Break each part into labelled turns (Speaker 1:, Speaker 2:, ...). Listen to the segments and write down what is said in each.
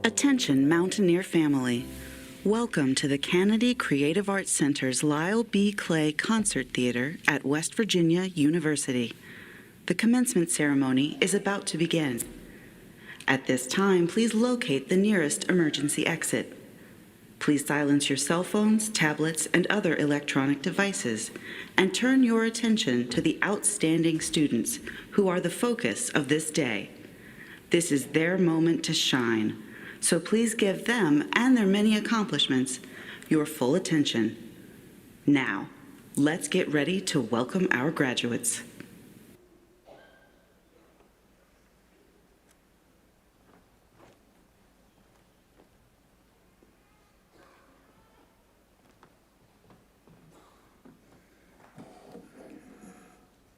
Speaker 1: Attention Mountaineer family. Welcome to the Kennedy Creative Arts Center's Lyle B. Clay Concert Theater at West Virginia University. The commencement ceremony is about to begin. At this time, please locate the nearest emergency exit. Please silence your cell phones, tablets, and other electronic devices, and turn your attention to the outstanding students who are the focus of this day. This is their moment to shine, so please give them and their many accomplishments your full attention. Now, let's get ready to welcome our graduates.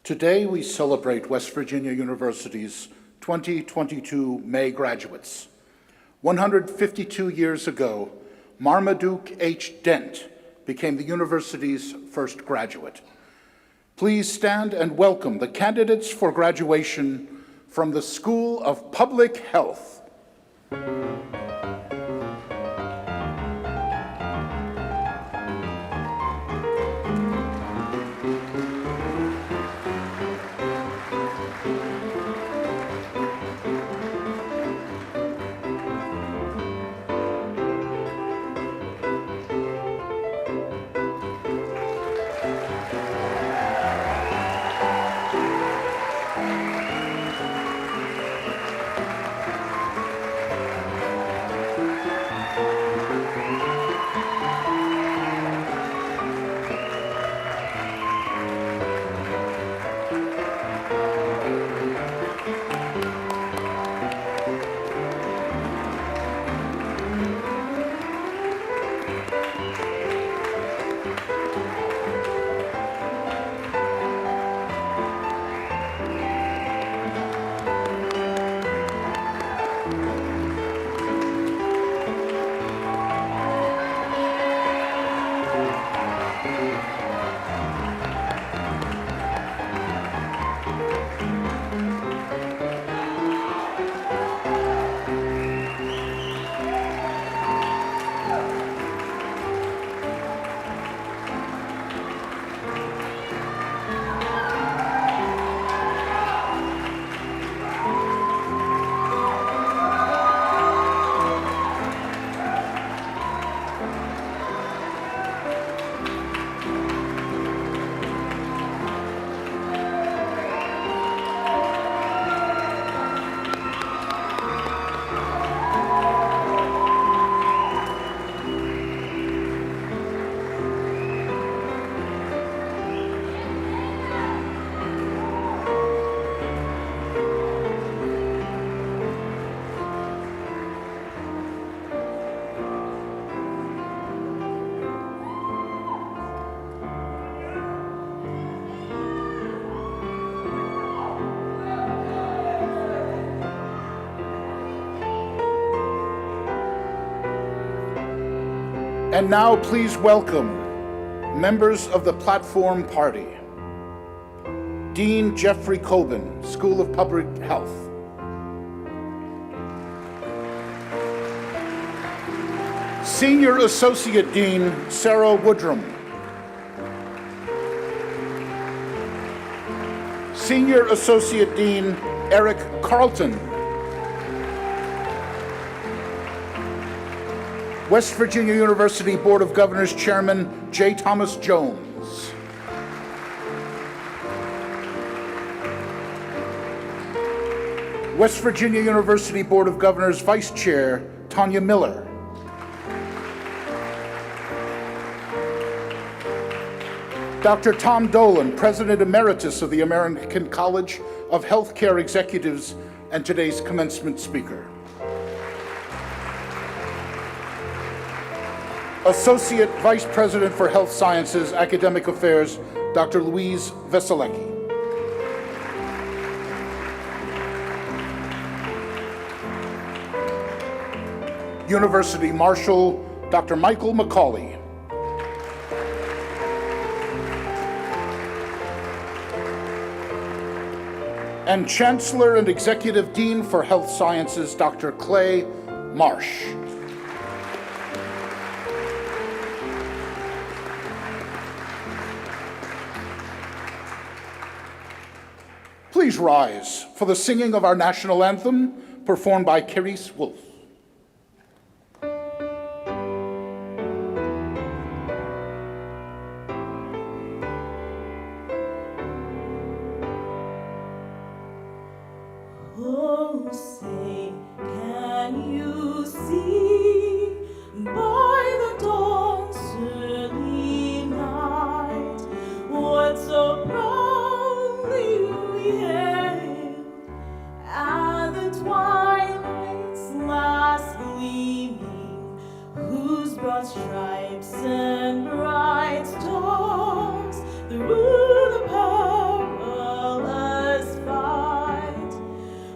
Speaker 2: Today, we celebrate West Virginia University's 2022 May graduates. 152 years ago, Marmaduke H. Dent became the university's first graduate. Please stand and welcome the candidates for graduation from the School of Public Health. And now please welcome members of the Platform Party. Dean Jeffrey Coben, School of Public Health. Senior Associate Dean Sarah Woodrum. Senior Associate Dean Eric Carlton. West Virginia University Board of Governors Chairman J. Thomas Jones. West Virginia University Board of Governors Vice Chair Tanya Miller. Dr. Tom Dolan, President Emeritus of the American College of Healthcare Executives and today's commencement speaker. Associate Vice President for Health Sciences, Academic Affairs, Dr. Louise Veselecki. University Marshal, Dr. Michael McCauley. And Chancellor and Executive Dean for Health Sciences, Dr. Clay Marsh. Please rise for the singing of our national anthem, performed by Carice Wolf.
Speaker 3: Oh, say, can you see by the dawn's early light what so proudly we hailed at the twilight's last gleaming, whose broad stripes and bright stars through the perilous fight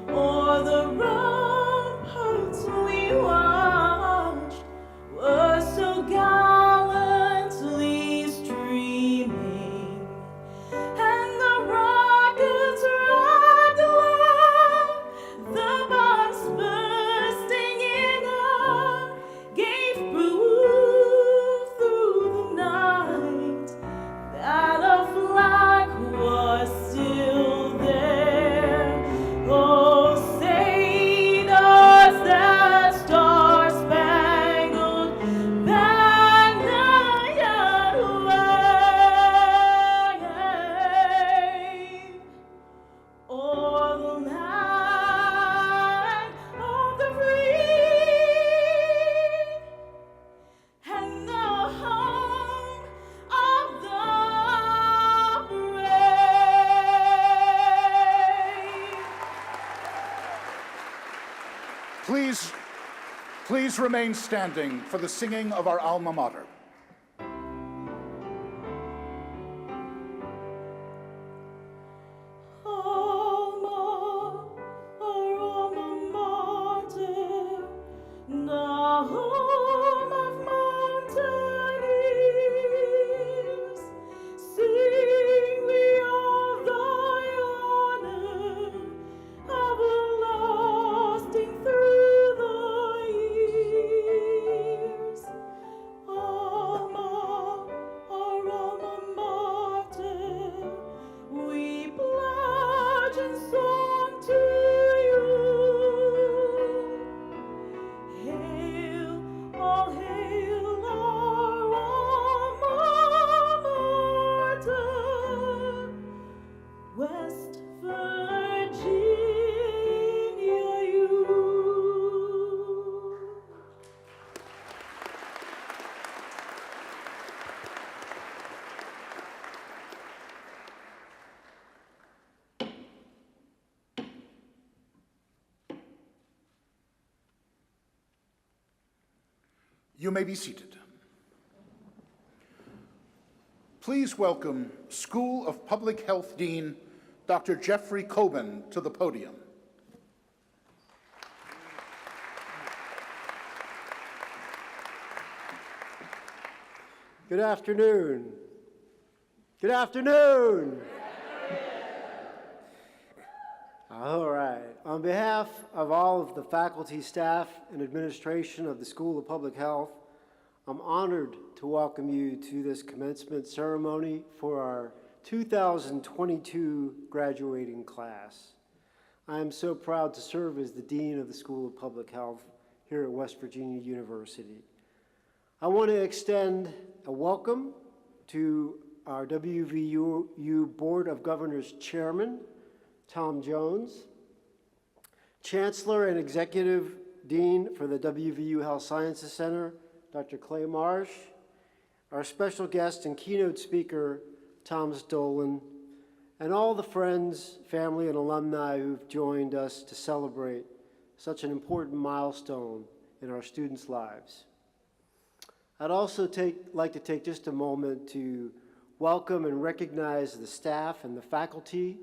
Speaker 3: o'er the ramparts we watched were so gallantly streaming, and the rockets rocked aloud, the bombs bursting in air gave proof through the night that a flag was still there. Oh, say does that star-spangled banner yet wave o'er the land of the free and the home of the brave.
Speaker 2: Please remain standing for the singing of our alma mater.
Speaker 3: Alma, our alma mater, the home of mountaineers, sing we of thy honor, everlasting through the years. Alma, our alma mater, we pledge in song to you. Hail, all hail our alma mater, West Virginia U.
Speaker 2: You may be seated. Please welcome School of Public Health Dean Dr. Jeffrey Coben to the podium.
Speaker 4: Good afternoon. Good afternoon. All right. On behalf of all of the faculty, staff, and administration of the School of Public Health, I'm honored to welcome you to this commencement ceremony for our 2022 graduating class. I am so proud to serve as the Dean of the School of Public Health here at West Virginia University. I want to extend a welcome to our WVU Board of Governors Chairman, Tom Jones, Chancellor and Executive Dean for the WVU Health Sciences Center, Dr. Clay Marsh, our special guest and keynote speaker, Thomas Dolan, and all the friends, family, and alumni who've joined us to celebrate such an important milestone in our students' lives. I'd also like to take just a moment to welcome and recognize the staff and the faculty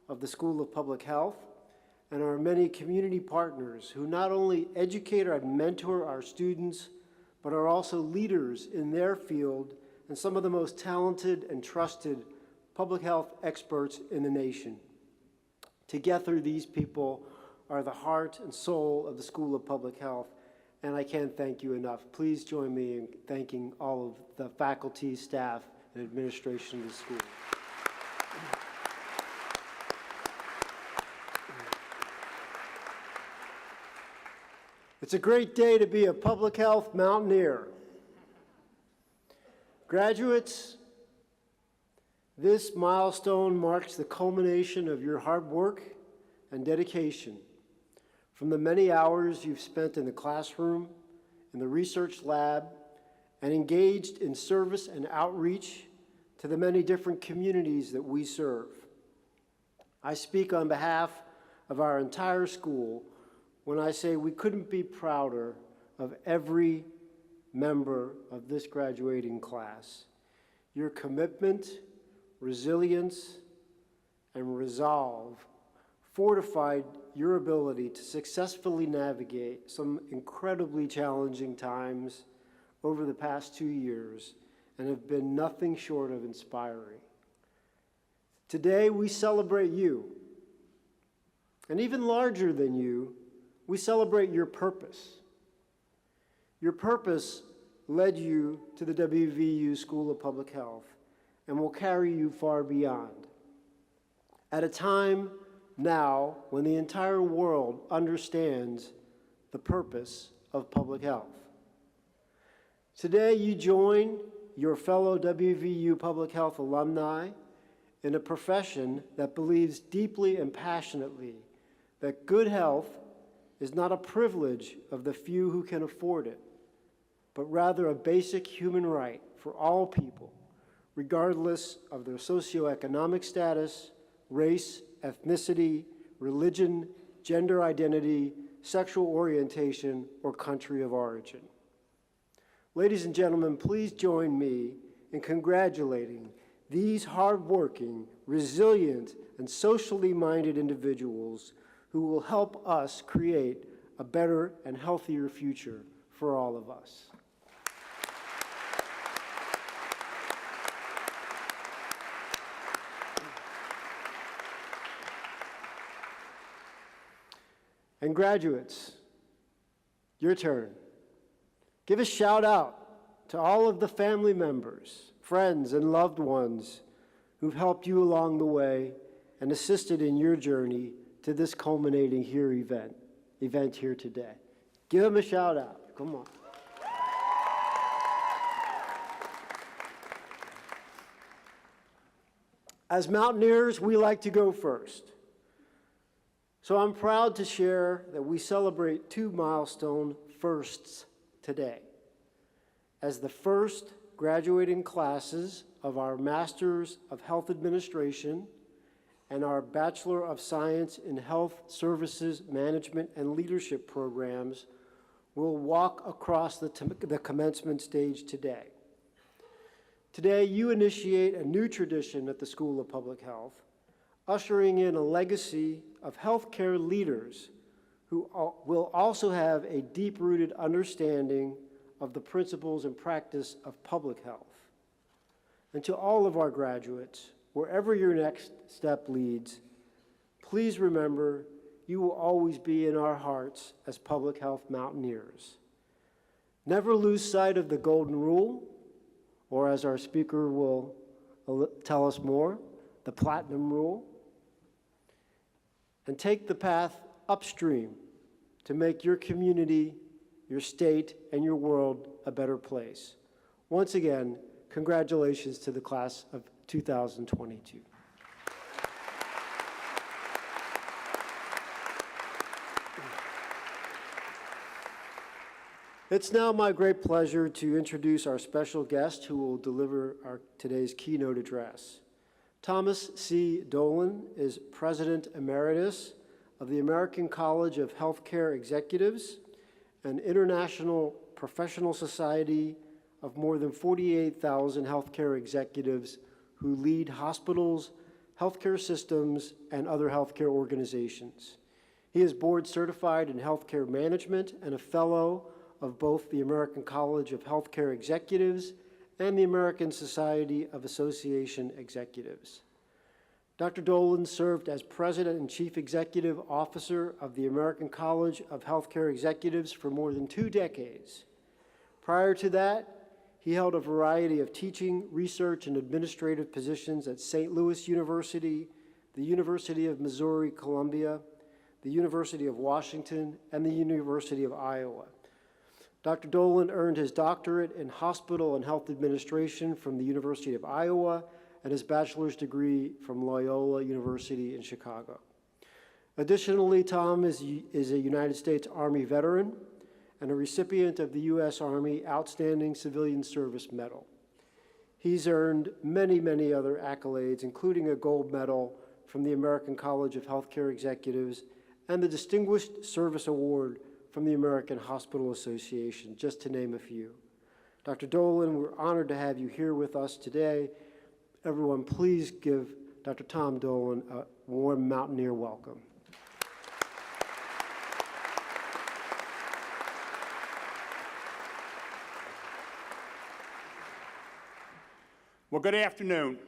Speaker 4: of the School of Public Health and our many community partners who not only educate and mentor our students, but are also leaders in their field and some of the most talented and trusted public health experts in the nation. Together, these people are the heart and soul of the School of Public Health, and I can't thank you enough. Please join me in thanking all of the faculty, staff, and administration of the school. It's a great day to be a public health mountaineer. Graduates, this milestone marks the culmination of your hard work and dedication. From the many hours you've spent in the classroom, in the research lab, and engaged in service and outreach to the many different communities that we serve. I speak on behalf of our entire school when I say we couldn't be prouder of every member of this graduating class. Your commitment, resilience, and resolve fortified your ability to successfully navigate some incredibly challenging times over the past 2 years and have been nothing short of inspiring. Today, we celebrate you. And even larger than you, we celebrate your purpose. Your purpose led you to the WVU School of Public Health and will carry you far beyond. At a time now when the entire world understands the purpose of public health. Today you join your fellow WVU Public Health alumni in a profession that believes deeply and passionately that good health is not a privilege of the few who can afford it, but rather a basic human right for all people, regardless of their socioeconomic status, race, ethnicity, religion, gender identity, sexual orientation, or country of origin. Ladies and gentlemen, please join me in congratulating these hardworking, resilient, and socially minded individuals who will help us create a better and healthier future for all of us. And graduates, your turn. Give a shout out to all of the family members, friends, and loved ones who've helped you along the way and assisted in your journey to this culminating event here today. Give them a shout out. Come on. As mountaineers, we like to go first. So I'm proud to share that we celebrate 2 milestone firsts today. As the first graduating classes of our Masters of Health Administration and our Bachelor of Science in Health Services Management and Leadership programs will walk across the commencement stage today. Today, you initiate a new tradition at the School of Public Health, ushering in a legacy of healthcare leaders who will also have a deep-rooted understanding of the principles and practice of public health. And to all of our graduates, wherever your next step leads, please remember you will always be in our hearts as public health mountaineers. Never lose sight of the golden rule, or as our speaker will tell us more, the platinum rule, and take the path upstream to make your community, your state, and your world a better place. Once again, congratulations to the class of 2022. It's now my great pleasure to introduce our special guest who will deliver today's keynote address. Thomas C. Dolan is President Emeritus of the American College of Healthcare Executives, an international professional society of more than 48,000 healthcare executives who lead hospitals, healthcare systems, and other healthcare organizations. He is board certified in healthcare management and a fellow of both the American College of Healthcare Executives and the American Society of Association Executives. Dr. Dolan served as President and Chief Executive Officer of the American College of Healthcare Executives for more than 2 decades. Prior to that, he held a variety of teaching, research, and administrative positions at St. Louis University, the University of Missouri-Columbia, the University of Washington, and the University of Iowa. Dr. Dolan earned his doctorate in hospital and health administration from the University of Iowa and his bachelor's degree from Loyola University in Chicago. Additionally, Tom is a United States Army veteran and a recipient of the U.S. Army Outstanding Civilian Service Medal. He's earned many, many other accolades, including a gold medal from the American College of Healthcare Executives and the Distinguished Service Award from the American Hospital Association, just to name a few. Dr. Dolan, we're honored to have you here with us today. Everyone, please give Dr. Tom Dolan a warm Mountaineer welcome.
Speaker 5: Well, good afternoon.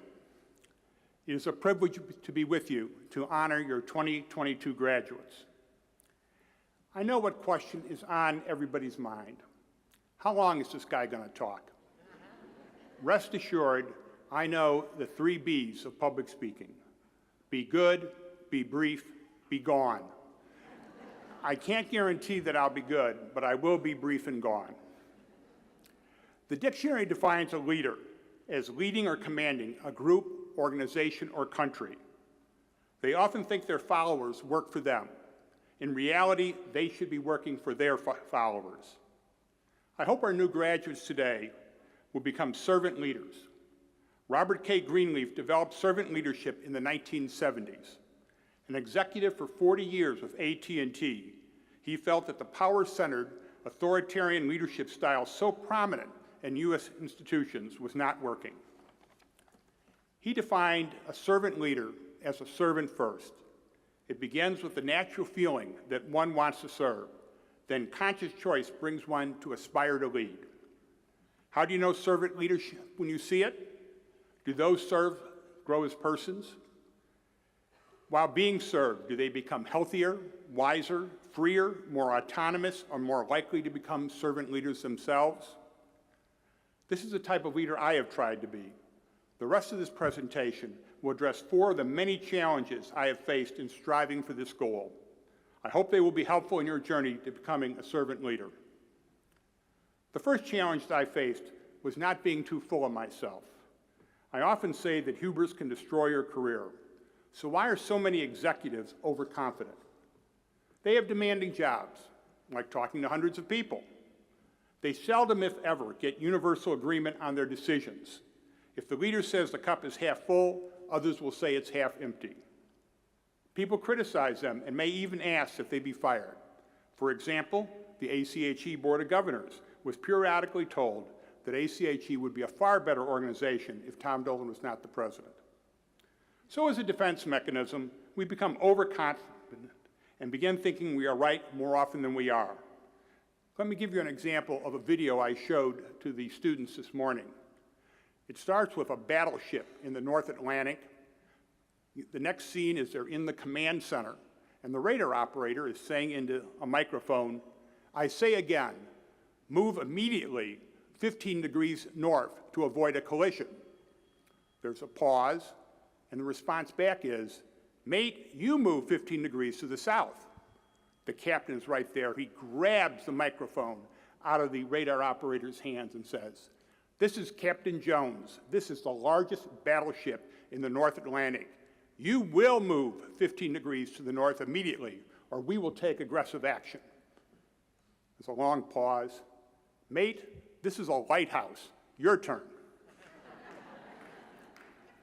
Speaker 5: It is a privilege to be with you to honor your 2022 graduates. I know what question is on everybody's mind. How long is this guy going to talk? Rest assured, I know the 3 B's of public speaking. Be good, be brief, be gone. I can't guarantee that I'll be good, but I will be brief and gone. The dictionary defines a leader as leading or commanding a group, organization, or country. They often think their followers work for them. In reality, they should be working for their followers. I hope our new graduates today will become servant leaders. Robert K. Greenleaf developed servant leadership in the 1970s. An executive for 40 years with AT&T, he felt that the power-centered, authoritarian leadership style so prominent in U.S. institutions was not working. He defined a servant leader as a servant first. It begins with the natural feeling that one wants to serve. Then conscious choice brings one to aspire to lead. How do you know servant leadership when you see it? Do those served grow as persons? While being served, do they become healthier, wiser, freer, more autonomous, or more likely to become servant leaders themselves? This is the type of leader I have tried to be. The rest of this presentation will address 4 of the many challenges I have faced in striving for this goal. I hope they will be helpful in your journey to becoming a servant leader. The first challenge that I faced was not being too full of myself. I often say that hubris can destroy your career. So why are so many executives overconfident? They have demanding jobs, like talking to hundreds of people. They seldom, if ever, get universal agreement on their decisions. If the leader says the cup is half full, others will say it's half empty. People criticize them and may even ask if they be fired. For example, the ACHE Board of Governors was periodically told that ACHE would be a far better organization if Tom Dolan was not the president. So as a defense mechanism, we become overconfident and begin thinking we are right more often than we are. Let me give you an example of a video I showed to the students this morning. It starts with a battleship in the North Atlantic. The next scene is they're in the command center, and the radar operator is saying into a microphone, "I say again, move immediately 15 degrees north to avoid a collision." There's a pause, and the response back is, "Mate, you move 15 degrees to the south." The captain is right there. He grabs the microphone out of the radar operator's hands and says, "This is Captain Jones. This is the largest battleship in the North Atlantic. You will move 15 degrees to the north immediately, or we will take aggressive action." There's a long pause. "Mate, this is a lighthouse. Your turn."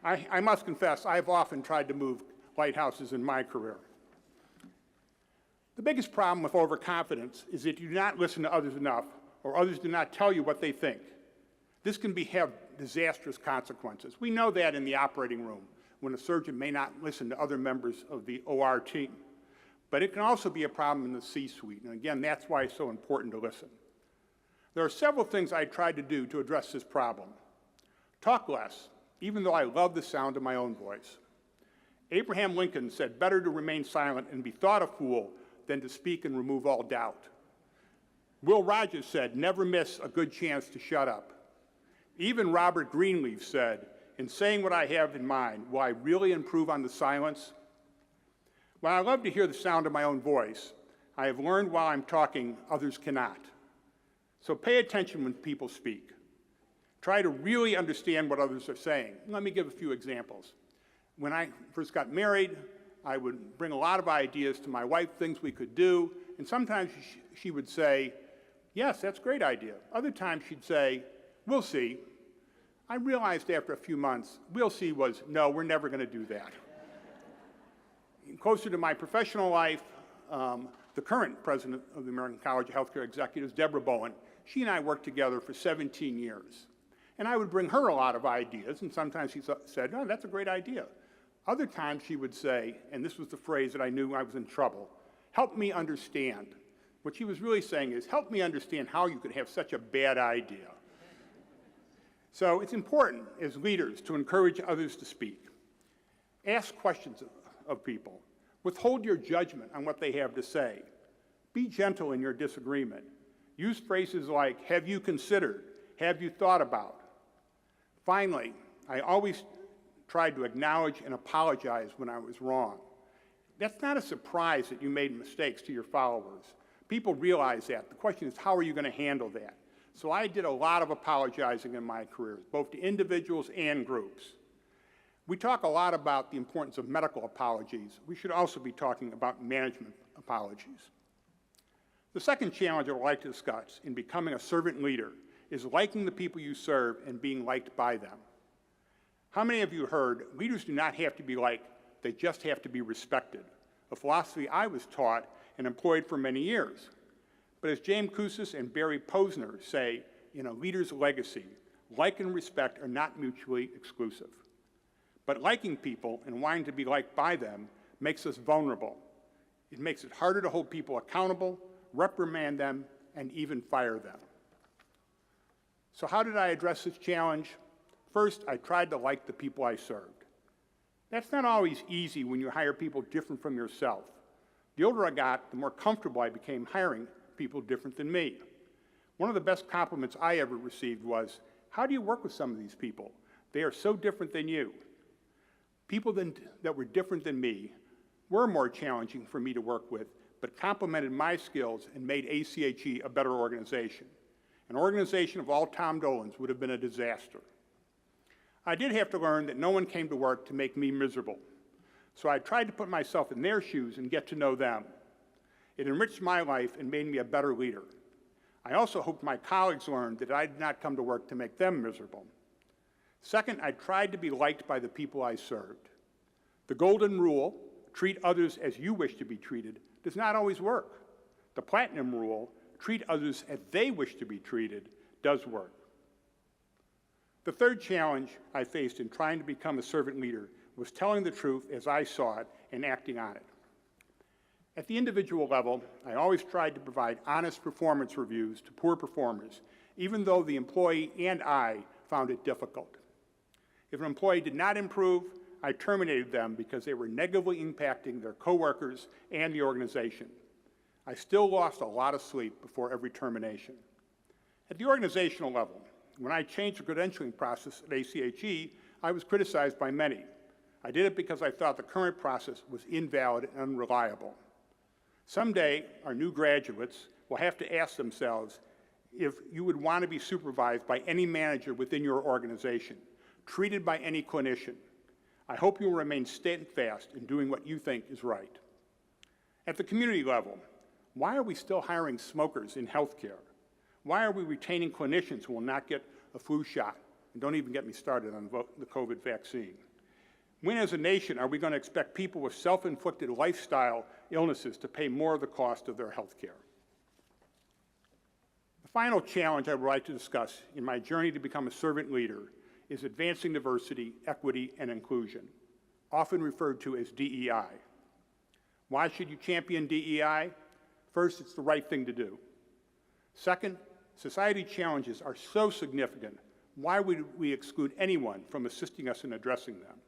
Speaker 5: I must confess, I've often tried to move lighthouses in my career. The biggest problem with overconfidence is that you do not listen to others enough, or others do not tell you what they think. This can have disastrous consequences. We know that in the operating room, when a surgeon may not listen to other members of the OR team. But it can also be a problem in the C-suite, and again, that's why it's so important to listen. There are several things I tried to do to address this problem. Talk less, even though I love the sound of my own voice. Abraham Lincoln said, "Better to remain silent and be thought a fool than to speak and remove all doubt." Will Rogers said, "Never miss a good chance to shut up." Even Robert Greenleaf said, "In saying what I have in mind, will I really improve on the silence?" While I love to hear the sound of my own voice, I have learned while I'm talking, others cannot. So pay attention when people speak. Try to really understand what others are saying. Let me give a few examples. When I first got married, I would bring a lot of ideas to my wife, things we could do, and sometimes she would say, "Yes, that's a great idea." Other times she'd say, "We'll see." I realized after a few months, "we'll see" was, "No, we're never going to do that." Closer to my professional life, the current president of the American College of Healthcare Executives, Deborah Bowen, she and I worked together for 17 years. And I would bring her a lot of ideas, and sometimes she said, "Oh, that's a great idea." Other times she would say, and this was the phrase that I knew I was in trouble, "Help me understand." What she was really saying is, help me understand how you could have such a bad idea. So it's important as leaders to encourage others to speak. Ask questions of people. Withhold your judgment on what they have to say. Be gentle in your disagreement. Use phrases like, "Have you considered?" "Have you thought about?" Finally, I always tried to acknowledge and apologize when I was wrong. That's not a surprise that you made mistakes to your followers. People realize that. The question is, how are you going to handle that? So I did a lot of apologizing in my career, both to individuals and groups. We talk a lot about the importance of medical apologies. We should also be talking about management apologies. The second challenge I would like to discuss in becoming a servant leader is liking the people you serve and being liked by them. How many of you heard, leaders do not have to be liked, they just have to be respected? A philosophy I was taught and employed for many years. But as James Kouzes and Barry Posner say in A Leader's Legacy, like and respect are not mutually exclusive. But liking people and wanting to be liked by them makes us vulnerable. It makes it harder to hold people accountable, reprimand them, and even fire them. So how did I address this challenge? First, I tried to like the people I served. That's not always easy when you hire people different from yourself. The older I got, the more comfortable I became hiring people different than me. One of the best compliments I ever received was, "How do you work with some of these people? They are so different than you." People that were different than me were more challenging for me to work with, but complemented my skills and made ACHE a better organization. An organization of all Tom Dolans would have been a disaster. I did have to learn that no one came to work to make me miserable. So I tried to put myself in their shoes and get to know them. It enriched my life and made me a better leader. I also hoped my colleagues learned that I did not come to work to make them miserable. Second, I tried to be liked by the people I served. The golden rule, treat others as you wish to be treated, does not always work. The platinum rule, treat others as they wish to be treated, does work. The third challenge I faced in trying to become a servant leader was telling the truth as I saw it and acting on it. At the individual level, I always tried to provide honest performance reviews to poor performers, even though the employee and I found it difficult. If an employee did not improve, I terminated them because they were negatively impacting their coworkers and the organization. I still lost a lot of sleep before every termination. At the organizational level, when I changed the credentialing process at ACHE, I was criticized by many. I did it because I thought the current process was invalid and unreliable. Someday, our new graduates will have to ask themselves if you would want to be supervised by any manager within your organization, treated by any clinician. I hope you will remain steadfast in doing what you think is right. At the community level, why are we still hiring smokers in healthcare? Why are we retaining clinicians who will not get a flu shot? And don't even get me started on the COVID vaccine. When as a nation are we going to expect people with self-inflicted lifestyle illnesses to pay more of the cost of their health care? The final challenge I would like to discuss in my journey to become a servant leader is advancing diversity, equity, and inclusion, often referred to as DEI. Why should you champion DEI? First, it's the right thing to do. Second, society challenges are so significant, why would we exclude anyone from assisting us in addressing them?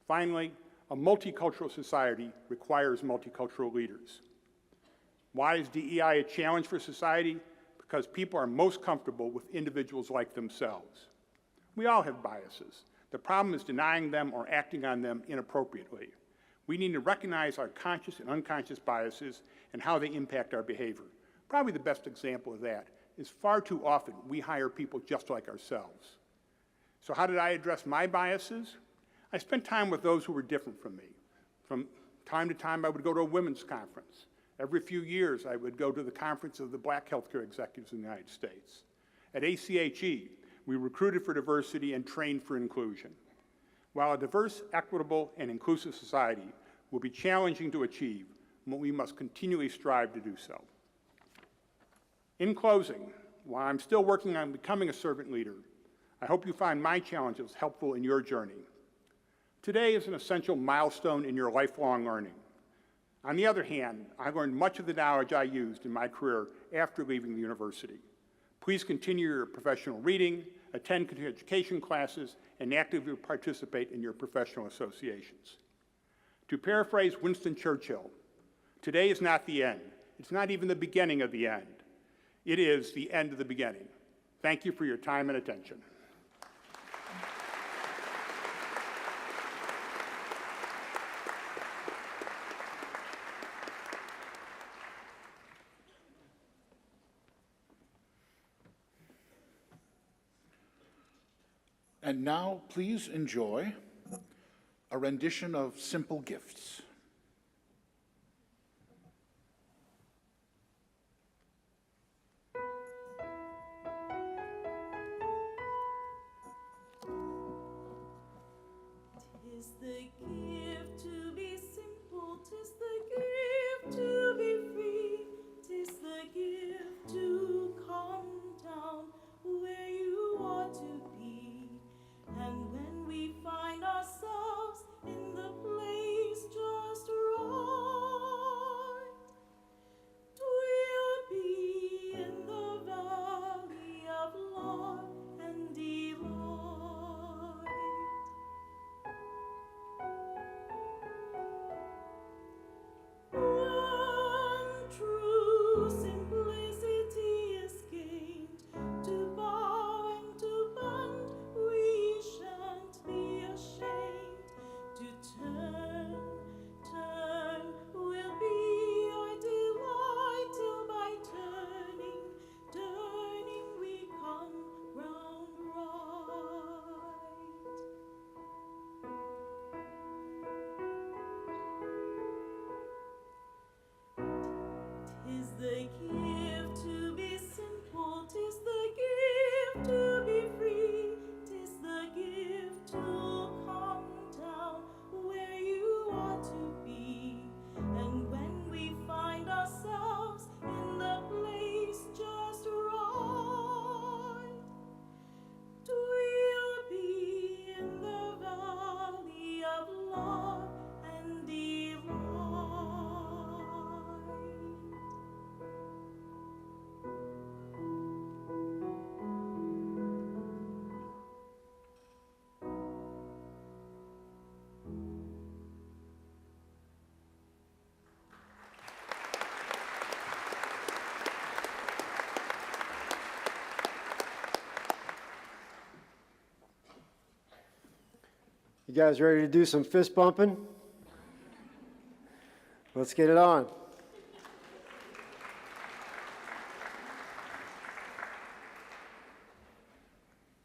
Speaker 5: Finally, A multicultural society requires multicultural leaders. Why is DEI a challenge for society? Because people are most comfortable with individuals like themselves. We all have biases. The problem is denying them or acting on them inappropriately. We need to recognize our conscious and unconscious biases and how they impact our behavior. Probably the best example of that is far too often we hire people just like ourselves. So how did I address my biases? I spent time with those who were different from me. From time to time, I would go to a women's conference. Every few years, I would go to the Conference of the Black Healthcare Executives in the United States. At ACHE, we recruited for diversity and trained for inclusion. While a diverse, equitable, and inclusive society will be challenging to achieve, we must continually strive to do so. In closing, while I'm still working on becoming a servant leader, I hope you find my challenges helpful in your journey. Today is an essential milestone in your lifelong learning. On the other hand, I learned much of the knowledge I used in my career after leaving the university. Please continue your professional reading, attend continuing education classes, and actively participate in your professional associations. To paraphrase Winston Churchill, today is not the end. It's not even the beginning of the end. It is the end of the beginning. Thank you for your time and attention.
Speaker 2: And now, please enjoy a rendition of Simple Gifts.
Speaker 3: Tis the gift to be simple, tis the gift to be free, tis the gift to come down where you ought to be. And when we find ourselves in the place just right, we'll be in the valley of love and delight. When true simplicity is gained, to bow and to bend, we shan't be ashamed. To turn will be our delight, till by turning we come round right. Tis the gift to be simple, tis the gift to be free, tis the gift to come down where you ought to be. And when we find ourselves in the place just right, we'll be in the valley of love and delight.
Speaker 4: You guys ready to do some fist bumping? Let's get it on.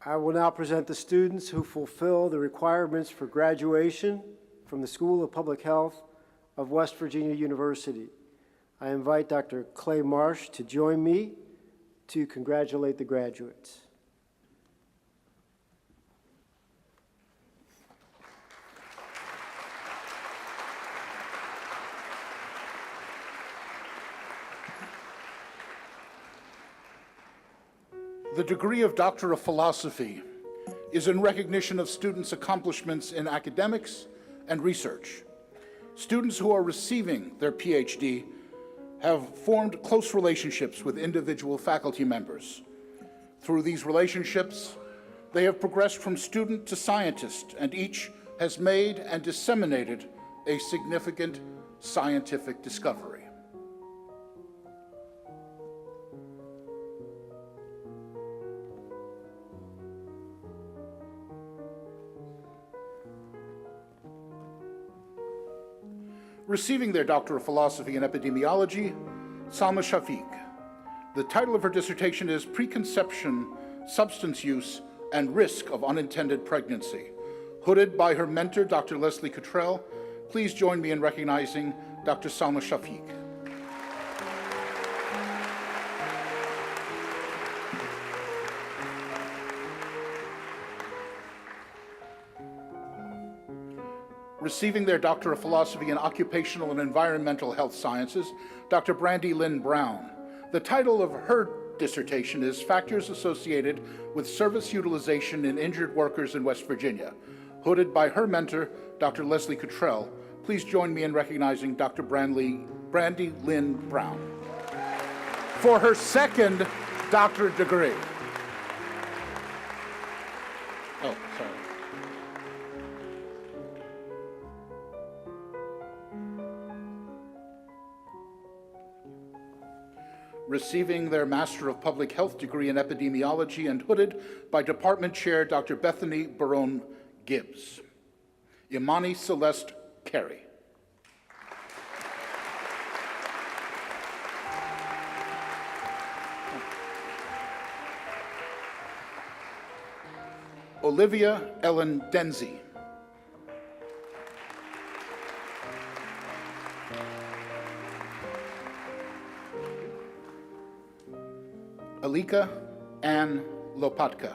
Speaker 4: I will now present the students who fulfill the requirements for graduation from the School of Public Health of West Virginia University. I invite Dr. Clay Marsh to join me to congratulate the graduates.
Speaker 2: The degree of Doctor of Philosophy is in recognition of students' accomplishments in academics and research. Students who are receiving their PhD have formed close relationships with individual faculty members. Through these relationships, they have progressed from student to scientist, and each has made and disseminated a significant scientific discovery. Receiving their Doctor of Philosophy in Epidemiology, Salma Shafiq. The title of her dissertation is Preconception, Substance Use, and Risk of Unintended Pregnancy. Hooded by her mentor, Dr. Leslie Cottrell, please join me in recognizing Dr. Salma Shafiq. Receiving their Doctor of Philosophy in Occupational and Environmental Health Sciences, Dr. Brandy Lynn Brown. The title of her dissertation is Factors Associated with Service Utilization in Injured Workers in West Virginia. Hooded by her mentor, Dr. Leslie Cottrell, please join me in recognizing Dr. Brandy Lynn Brown for her second doctorate degree. Oh, sorry. Receiving their Master of Public Health degree in Epidemiology and hooded by Department Chair Dr. Bethany Barone Gibbs. Imani Celeste Carey. Olivia Ellen Denzi. Alika Ann Lopatka.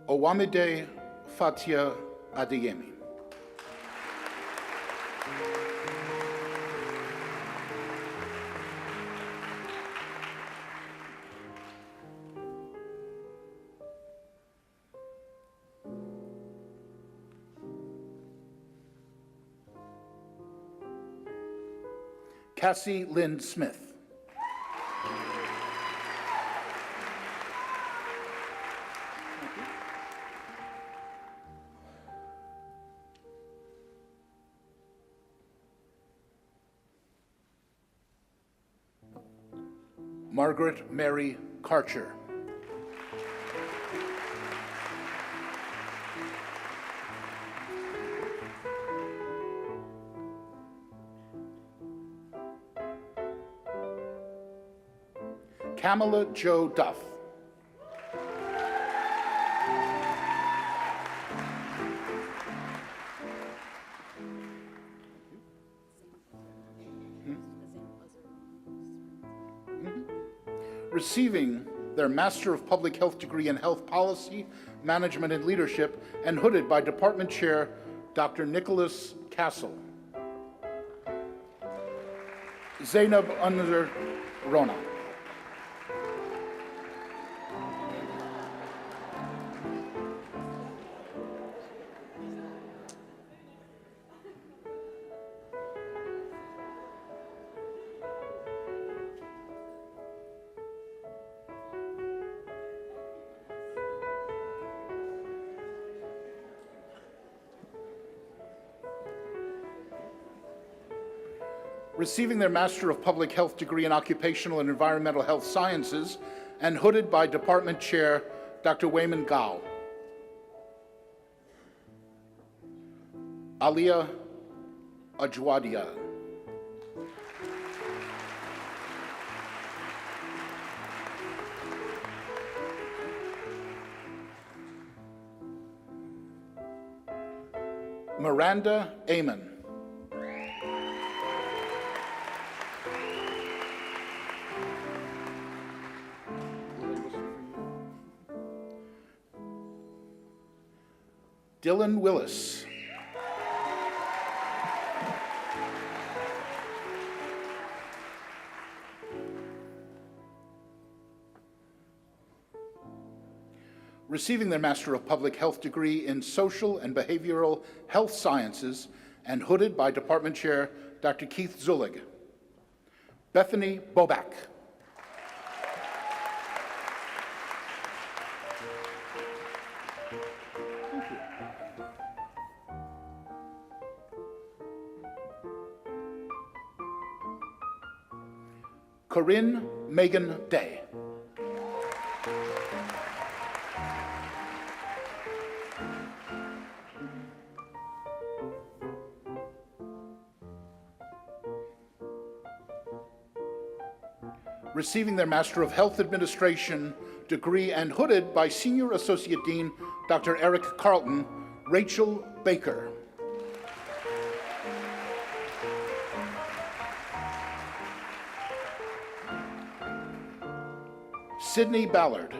Speaker 2: Owamide Fatia Adeyemi. Cassie Lynn Smith. Margaret Mary Karcher. Kamala Jo Duff. Receiving their Master of Public Health degree in Health Policy, Management, and Leadership, and hooded by Department Chair Dr. Nicholas Castle. Zainab Anwar Rona. Receiving their Master of Public Health degree in Occupational and Environmental Health Sciences, and hooded by Department Chair Dr. Wayman Gao. Alia Ajwadia. Miranda Amon. Dylan Willis. receiving their Master of Public Health degree in Social and Behavioral Health Sciences and hooded by Department Chair Dr. Keith Zulig. Bethany Bobak. Corinne Megan Day. Receiving their Master of Health Administration degree and hooded by Senior Associate Dean Dr. Eric Carlton, Rachel Baker. Sydney Ballard.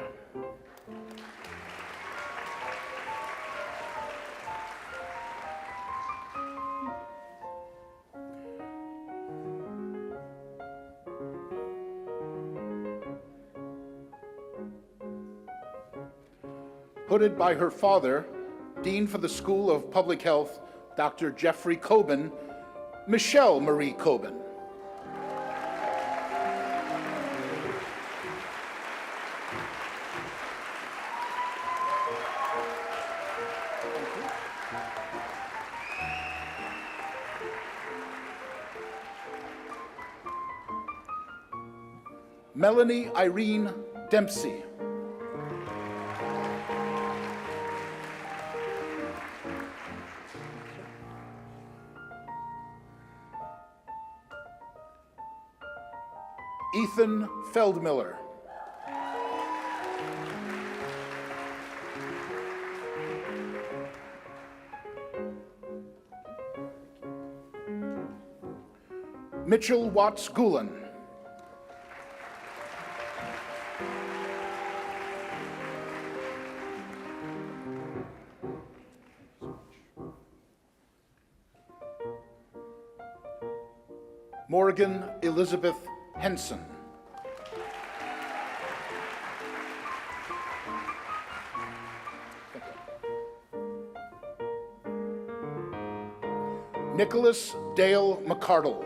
Speaker 2: Hooded by her father, Dean for the School of Public Health, Dr. Jeffrey Coben, Michelle Marie Coben. Melanie Irene Dempsey. Ethan Feldmiller. Mitchell Watts Gulen. Morgan Elizabeth Henson. Nicholas Dale McCardle.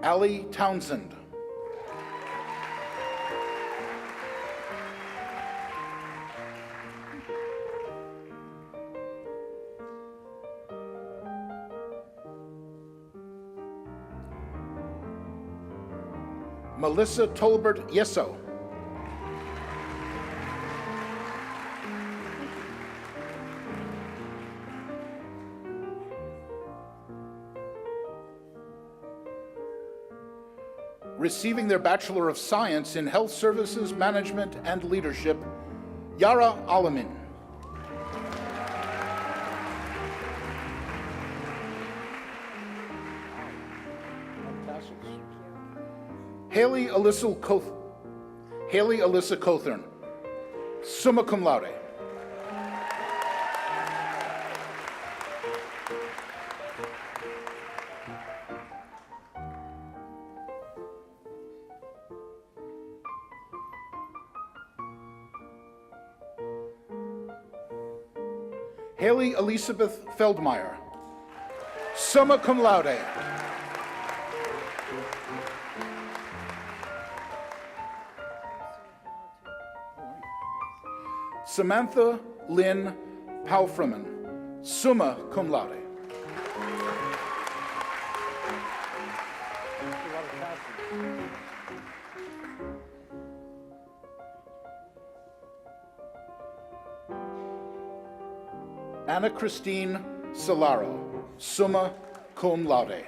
Speaker 2: Allie Townsend. Melissa Tolbert Yeso. Receiving their Bachelor of Science in Health Services, Management, and Leadership, Yara Alamin. Haley Alyssa Cothern, summa cum laude. Haley Elizabeth Feldmeyer, summa cum laude. Samantha Lynn Pauframan, summa cum laude. Anna Christine Solaro, summa cum laude.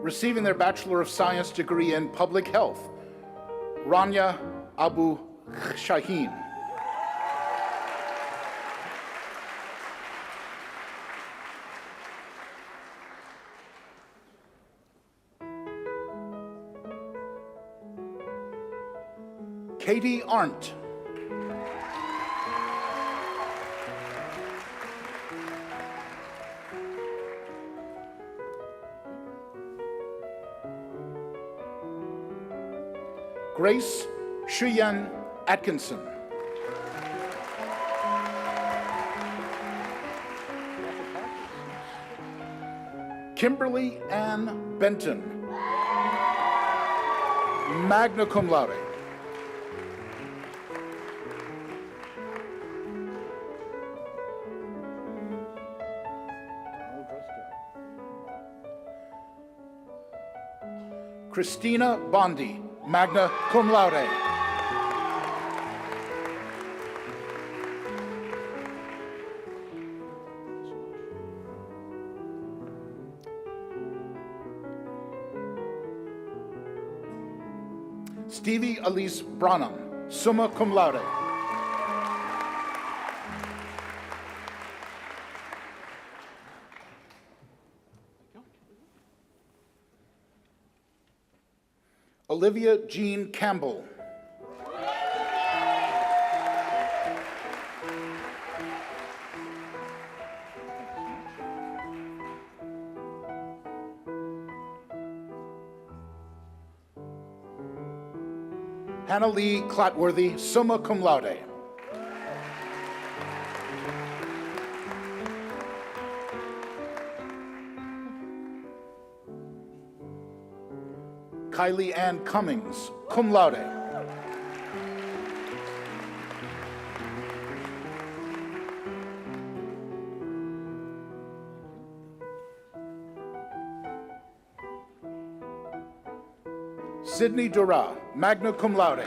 Speaker 2: Receiving their Bachelor of Science degree in Public Health, Rania Abu Shaheen. Katie Arndt. Grace Shuyen Atkinson. Kimberly Ann Benton, magna cum laude. Christina Bondi, magna cum laude. Stevie Elise Branham, summa cum laude. Olivia Jean Campbell. Hannah Lee Clotworthy, summa cum laude. Kylie Ann Cummings, cum laude. Sydney Dura, magna cum laude.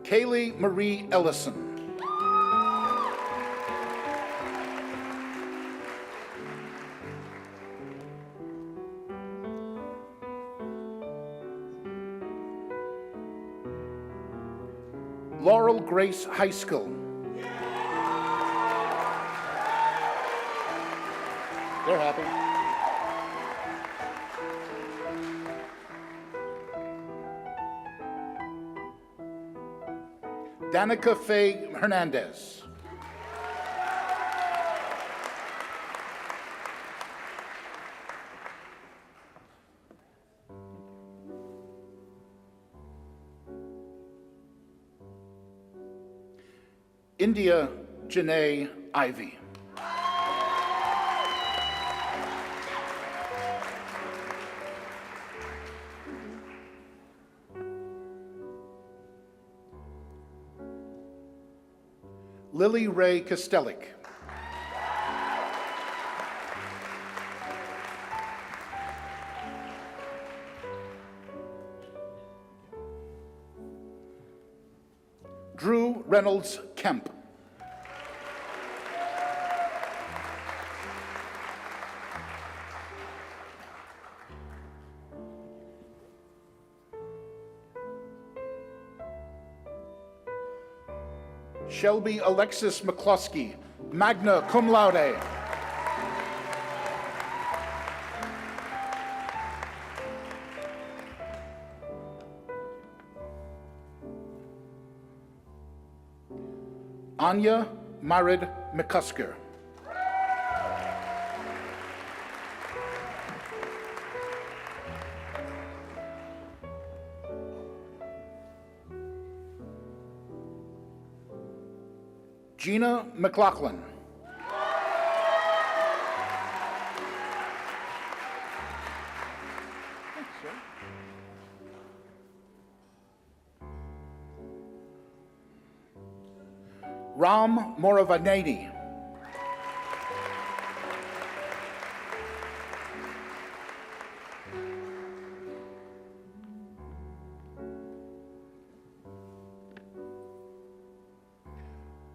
Speaker 2: Kaylee Marie Ellison. Laurel Grace High School. They're happy. Danica Faye Hernandez. India Janae Ivy. Lily Ray Kostelik. Drew Reynolds Kemp. Shelby Alexis McCluskey, magna cum laude. Anya Marid McCusker. Gina McLaughlin. Ram Moravaneni.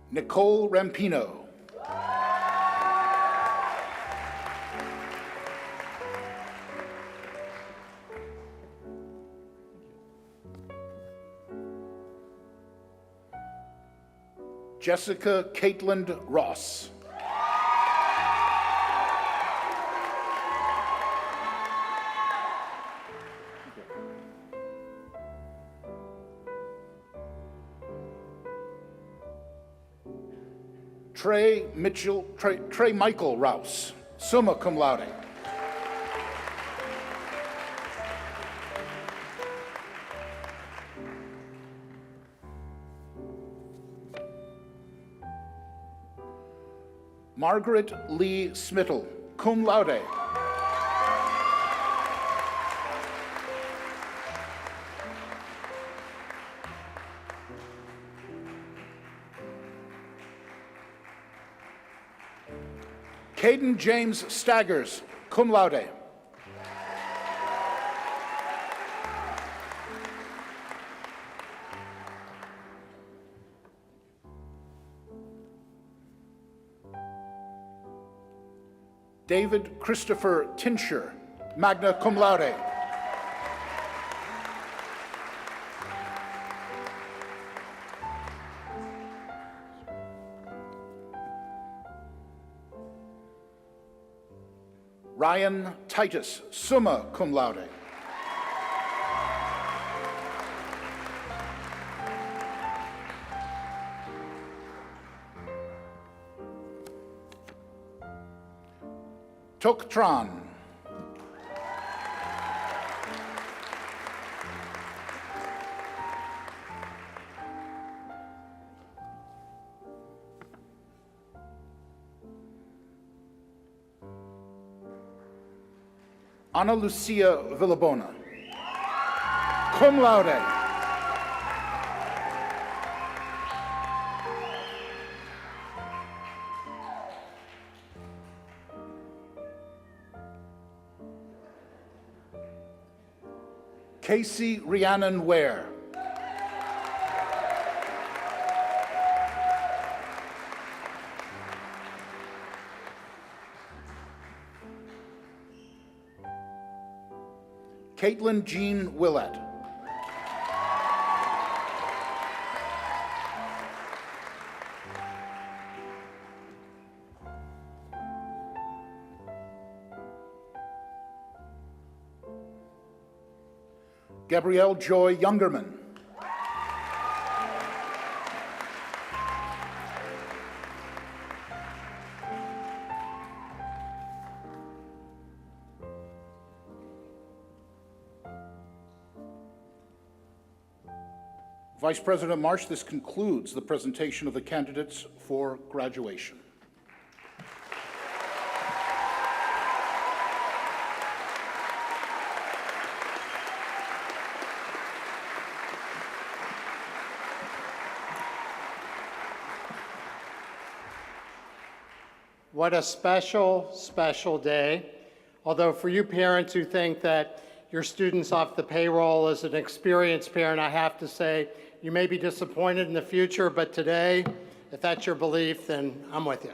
Speaker 2: Nicole Rampino. Jessica Caitland Ross. Trey Michael Rouse, summa cum laude. Margaret Lee Smittle, cum laude. Caden James Staggers, cum laude. David Christopher Tinscher, magna cum laude. Ryan Titus, summa cum laude. Tok Tran. Ana Lucia Villabona, cum laude. Casey Rhiannon Ware. Caitlin Jean Willett. Gabrielle Joy Youngerman. Vice President Marsh, this concludes the presentation of the candidates for graduation.
Speaker 6: What a special, special day. Although for you parents who think that your student's off the payroll as an experienced parent, I have to say, you may be disappointed in the future, but today, if that's your belief, then I'm with you.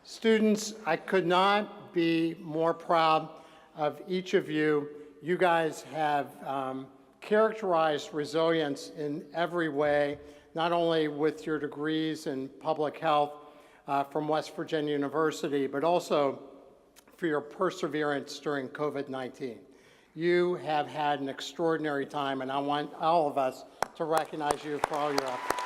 Speaker 6: Students, I could not be more proud of each of you. You guys have characterized resilience in every way, not only with your degrees in public health from West Virginia University, but also for your perseverance during COVID-19. You have had an extraordinary time, and I want all of us to recognize you for all your efforts.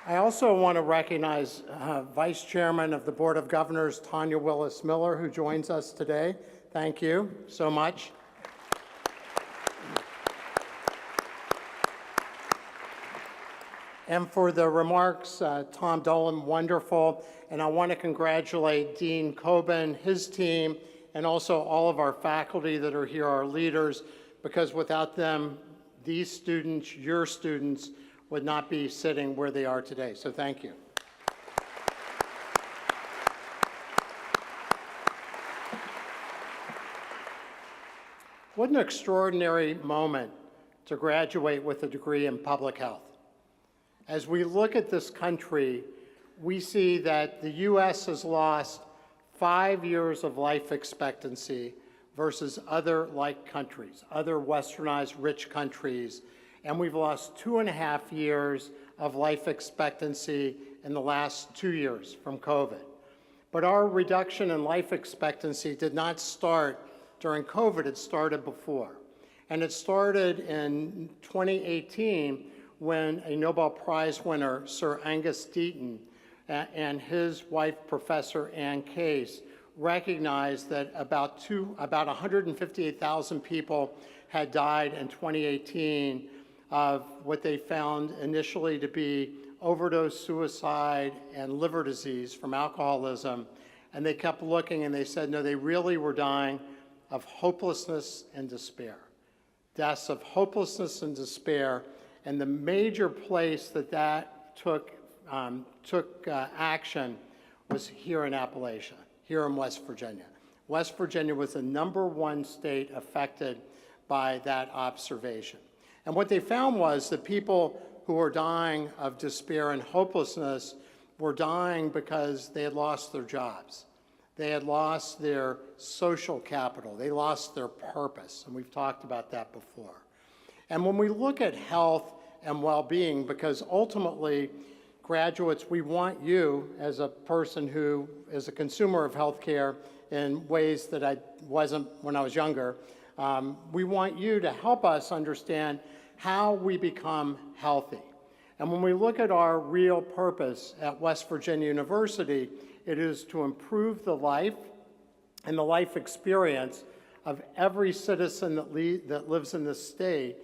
Speaker 6: I also want to recognize Vice Chairman of the Board of Governors, Tanya Willis Miller, who joins us today. Thank you so much. And for the remarks, Tom Dolan, wonderful. And I want to congratulate Dean Coben, his team, and also all of our faculty that are here, our leaders, because without them, these students, your students, would not be sitting where they are today. So thank you. What an extraordinary moment to graduate with a degree in public health. As we look at this country, we see that the U.S. has lost 5 years of life expectancy versus other like countries, other westernized rich countries, and we've lost 2.5 years of life expectancy in the last 2 years from COVID. But our reduction in life expectancy did not start during COVID, it started before. And it started in 2018 when a Nobel Prize winner, Sir Angus Deaton, and his wife, Professor Ann Case, recognized that about 158,000 people had died in 2018 of what they found initially to be overdose, suicide, and liver disease from alcoholism. And they kept looking and they said, no, they really were dying of hopelessness and despair. Deaths of hopelessness and despair. And the major place that took action was here in Appalachia, here in West Virginia. West Virginia was the #1 state affected by that observation. And what they found was that people who were dying of despair and hopelessness were dying because they had lost their jobs. They had lost their social capital. They lost their purpose, and we've talked about that before. And when we look at health and well-being, because ultimately, graduates, we want you as a person who is a consumer of healthcare in ways that I wasn't when I was younger, we want you to help us understand how we become healthy. And when we look at our real purpose at West Virginia University, it is to improve the life and the life experience of every citizen that lives in this state,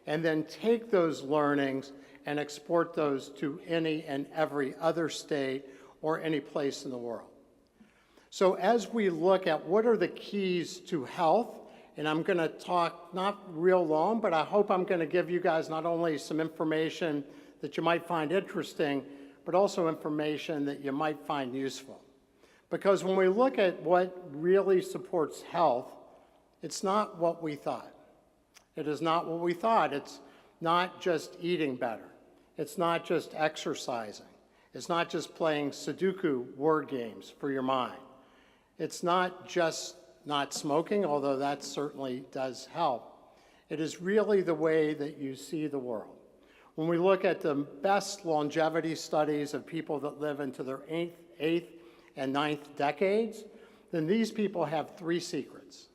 Speaker 6: and then take those learnings and export those to any and every other state or any place in the world. So as we look at what are the keys to health, and I'm going to talk not real long, but I hope I'm going to give you guys not only some information that you might find interesting, but also information that you might find useful. Because when we look at what really supports health, it's not what we thought. It is not what we thought. It's not just eating better. It's not just exercising. It's not just playing Sudoku word games for your mind. It's not just not smoking, although that certainly does help. It is really the way that you see the world. When we look at the best longevity studies of people that live into their eighth and ninth decades, then these people have 3 secrets.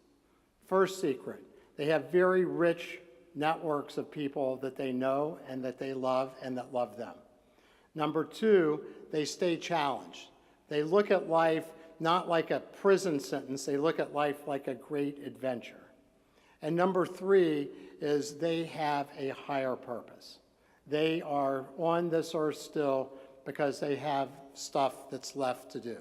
Speaker 6: First secret, they have very rich networks of people that they know and that they love and that love them. Number 2, they stay challenged. They look at life not like a prison sentence, they look at life like a great adventure. And number 3 is they have a higher purpose. They are on this earth still because they have stuff that's left to do.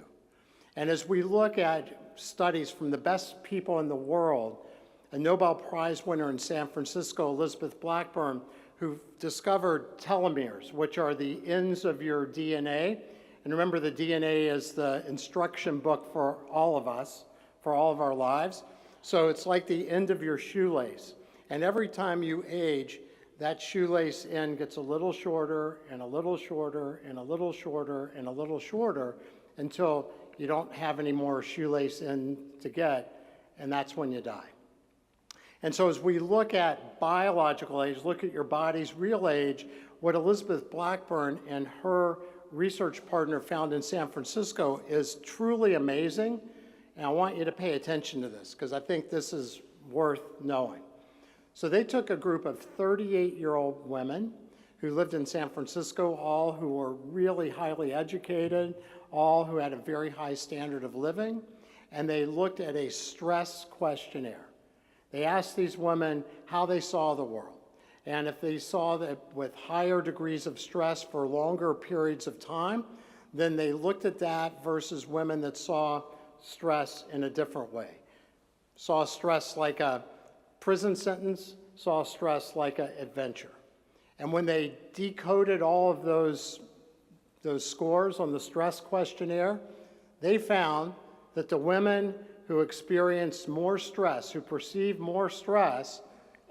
Speaker 6: And as we look at studies from the best people in the world, a Nobel Prize winner in San Francisco, Elizabeth Blackburn, who discovered telomeres, which are the ends of your DNA. And remember, the DNA is the instruction book for all of us, for all of our lives. So it's like the end of your shoelace. And every time you age, that shoelace end gets a little shorter and a little shorter and a little shorter and a little shorter until you don't have any more shoelace end to get, and that's when you die. And so as we look at biological age, look at your body's real age, what Elizabeth Blackburn and her research partner found in San Francisco is truly amazing. And I want you to pay attention to this because I think this is worth knowing. So they took a group of 38-year-old women who lived in San Francisco, all who were really highly educated, all who had a very high standard of living, and they looked at a stress questionnaire. They asked these women how they saw the world. And if they saw that with higher degrees of stress for longer periods of time, then they looked at that versus women that saw stress in a different way. Saw stress like a prison sentence, saw stress like an adventure. And when they decoded all of those scores on the stress questionnaire, they found that the women who experienced more stress, who perceived more stress,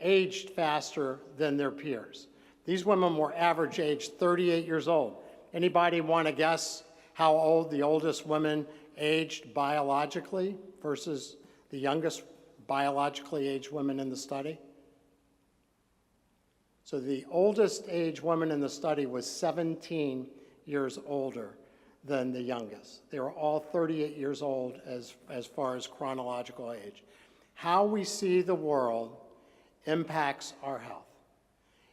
Speaker 6: aged faster than their peers. These women were average age 38 years old. Anybody want to guess how old the oldest women aged biologically versus the youngest biologically aged women in the study? So the oldest age woman in the study was 17 years older than the youngest. They were all 38 years old as far as chronological age. How we see the world impacts our health.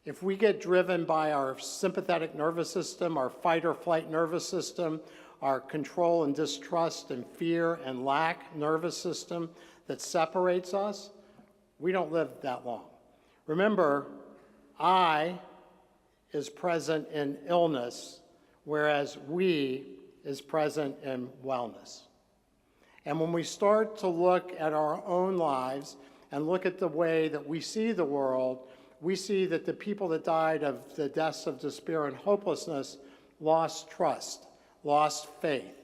Speaker 6: If we get driven by our sympathetic nervous system, our fight or flight nervous system, our control and distrust and fear and lack nervous system that separates us, we don't live that long. Remember, I is present in illness, whereas we is present in wellness. And when we start to look at our own lives and look at the way that we see the world, we see that the people that died of the deaths of despair and hopelessness lost trust, lost faith.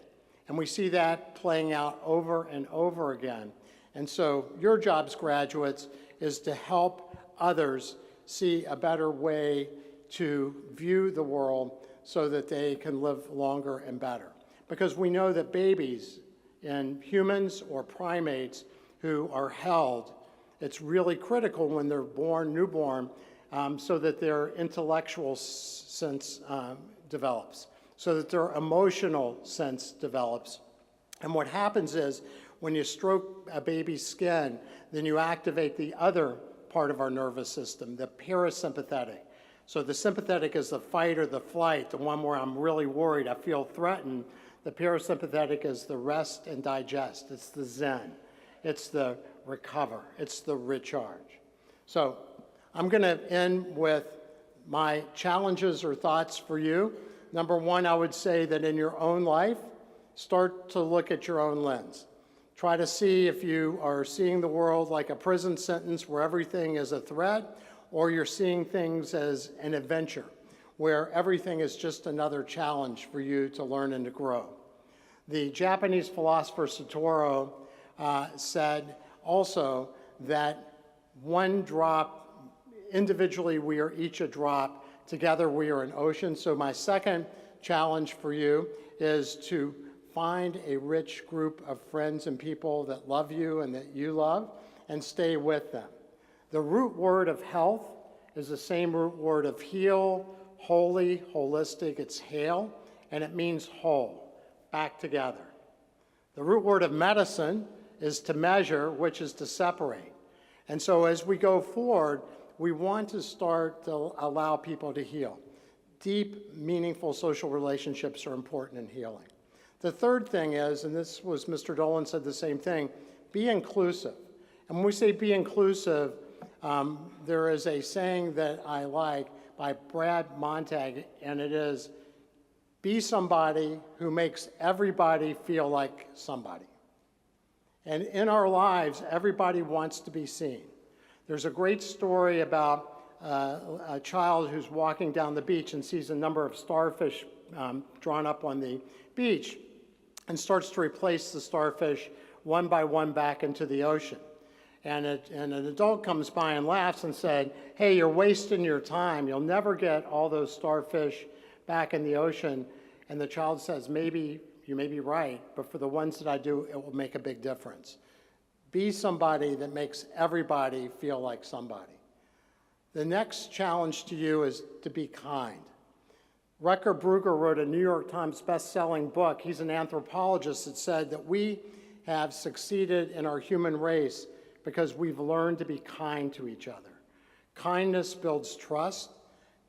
Speaker 6: And we see that playing out over and over again. And so your jobs, graduates, is to help others see a better way to view the world so that they can live longer and better. Because we know that babies and humans or primates who are held, it's really critical when they're born, newborn, so that their intellectual sense develops, so that their emotional sense develops. And what happens is when you stroke a baby's skin, then you activate the other part of our nervous system, the parasympathetic. So the sympathetic is the fight or the flight, the one where I'm really worried, I feel threatened. The parasympathetic is the rest and digest. It's the zen. It's the recover. It's the recharge. So I'm going to end with my challenges or thoughts for you. Number one, I would say that in your own life, start to look at your own lens. Try to see if you are seeing the world like a prison sentence where everything is a threat, or you're seeing things as an adventure, where everything is just another challenge for you to learn and to grow. The Japanese philosopher Satoru said also that one drop, individually we are each a drop, together we are an ocean. So my second challenge for you is to find a rich group of friends and people that love you and that you love, and stay with them. The root word of health is the same root word of heal, holy, holistic. It's hail, and it means whole, back together. The root word of medicine is to measure, which is to separate. And so as we go forward, we want to start to allow people to heal. Deep, meaningful social relationships are important in healing. The third thing is, and this was Mr. Dolan said the same thing, be inclusive. And when we say be inclusive, there is a saying that I like by Brad Montag, and it is, be somebody who makes everybody feel like somebody. And in our lives, everybody wants to be seen. There's a great story about a child who's walking down the beach and sees a number of starfish drawn up on the beach and starts to replace the starfish one by one back into the ocean. And an adult comes by and laughs and said, hey, you're wasting your time. You'll never get all those starfish back in the ocean. And the child says, maybe you may be right, but for the ones that I do, it will make a big difference. Be somebody that makes everybody feel like somebody. The next challenge to you is to be kind. Rutger Brugger wrote a New York Times best-selling book. He's an anthropologist that said that we have succeeded in our human race because we've learned to be kind to each other. Kindness builds trust.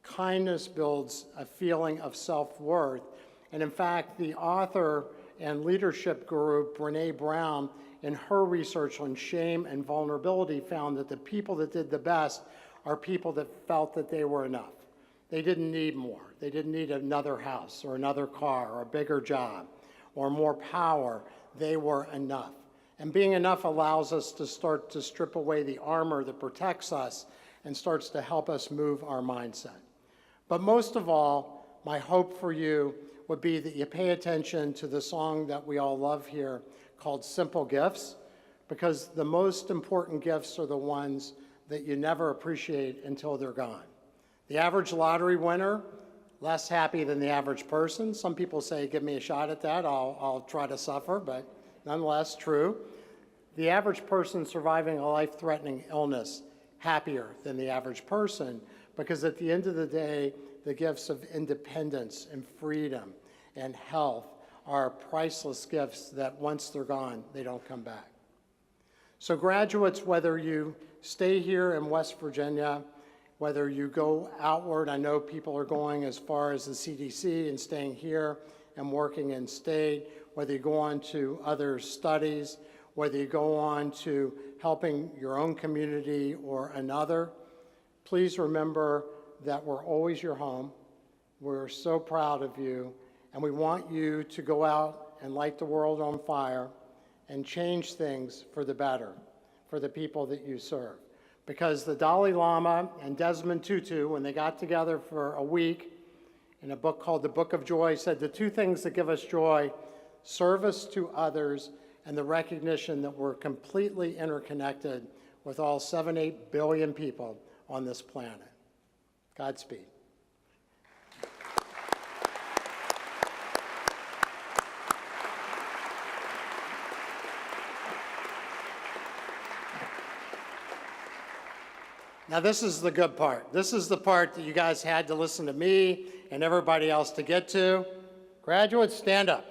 Speaker 6: Kindness builds a feeling of self-worth. And in fact, the author and leadership guru, Brené Brown, in her research on shame and vulnerability, found that the people that did the best are people that felt that they were enough. They didn't need more. They didn't need another house or another car or a bigger job or more power. They were enough. And being enough allows us to start to strip away the armor that protects us and starts to help us move our mindset. But most of all, my hope for you would be that you pay attention to the song that we all love here called Simple Gifts, because the most important gifts are the ones that you never appreciate until they're gone. The average lottery winner less happy than the average person. Some people say, give me a shot at that, I'll try to suffer, but nonetheless true. The average person surviving a life-threatening illness happier than the average person, because at the end of the day, the gifts of independence and freedom and health are priceless gifts that once they're gone, they don't come back. So graduates, whether you stay here in West Virginia, whether you go outward, I know people are going as far as the CDC and staying here and working in state, whether you go on to other studies, whether you go on to helping your own community or another, please remember that we're always your home. We're so proud of you, and we want you to go out and light the world on fire and change things for the better, for the people that you serve. Because the Dalai Lama and Desmond Tutu, when they got together for a week in a book called The Book of Joy, said the two things that give us joy, service to others and the recognition that we're completely interconnected with all 7-8 billion people on this planet. Godspeed. Now this is the good part. This is the part that you guys had to listen to me and everybody else to get to. Graduates, stand up.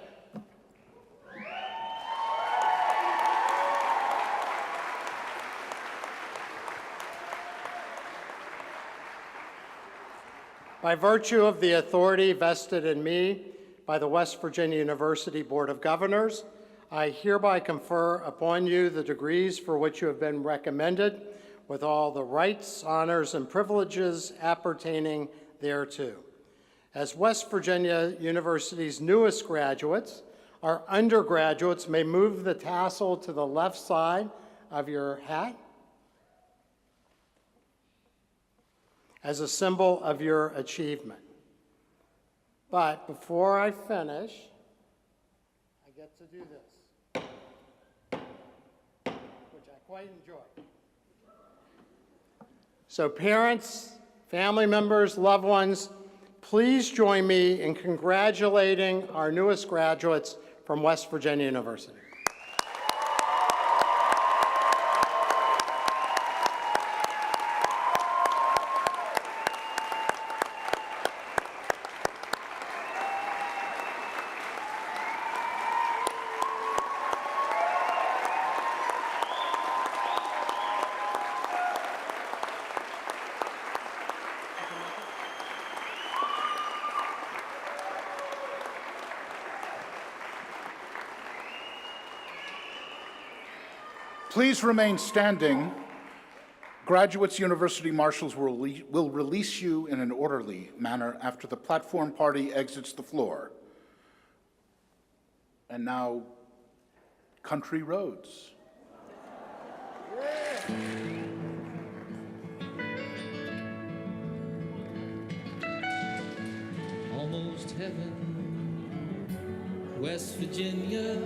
Speaker 6: By virtue of the authority vested in me by the West Virginia University Board of Governors, I hereby confer upon you the degrees for which you have been recommended, with all the rights, honors, and privileges appertaining thereto. As West Virginia University's newest graduates, our undergraduates may move the tassel to the left side of your hat as a symbol of your achievement. But before I finish, I get to do this, which I quite enjoy. So parents, family members, loved ones, please join me in congratulating our newest graduates from West Virginia University.
Speaker 2: Please remain standing. Graduates University Marshals will release you in an orderly manner after the platform party exits the floor. And now, Country Roads.
Speaker 7: Almost heaven, West Virginia,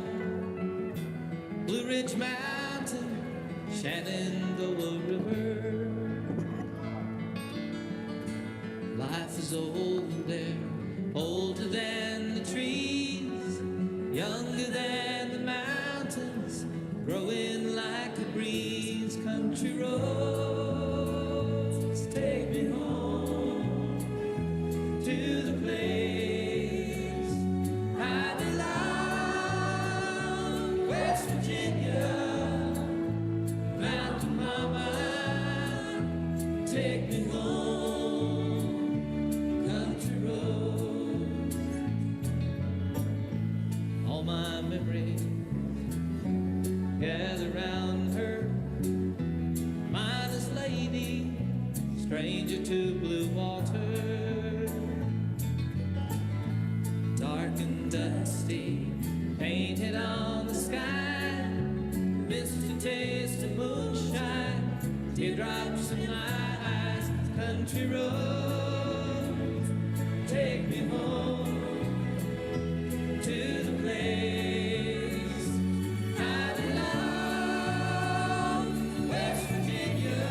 Speaker 7: Blue Ridge Mountain, Shenandoah River. Life is old there, older than the trees, younger than the mountains, growing like a breeze. Country roads take me home to the place I belong. West Virginia, Mountain Mama, take me home. Country roads, all my memories gather round her. Miner's lady, stranger to blue water, dark and dusty, painted on the sky, missed a taste of moonshine, teardrops in my eyes. Country roads take me home to the place I belong. West Virginia,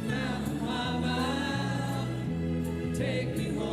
Speaker 7: Mountain Mama, take me home.